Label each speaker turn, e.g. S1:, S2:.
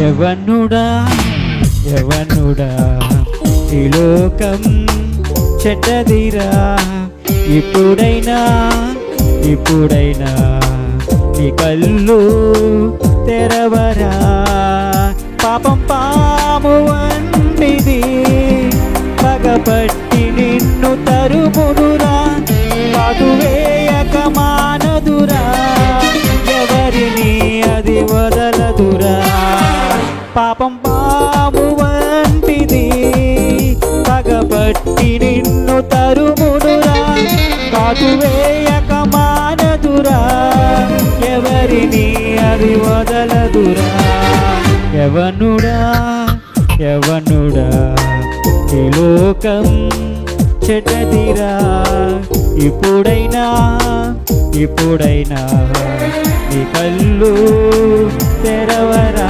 S1: యవనుడా యవనుడా ఈ లోకం చెడ్డదిరా, ఇప్పుడైనా ఇప్పుడైనా నీ కళ్ళు తెరవరా. పాపం పాము వంటిది, పగపట్టి నిన్ను తరుమునురా, పాటు వేయక మానదురా, ఎవరిని అది వదలదురా. పాపం పాము వంటిది, పగపట్టి నిన్ను తరుమునురా, కాటు వేయక మానదురా, ఎవరిని అది వదలదురా. యవనుడా యవనుడా ఈ లోకం చెడ్డదిరా, ఇప్పుడైనా ఇప్పుడైనా నీ కళ్ళు తెరవరా.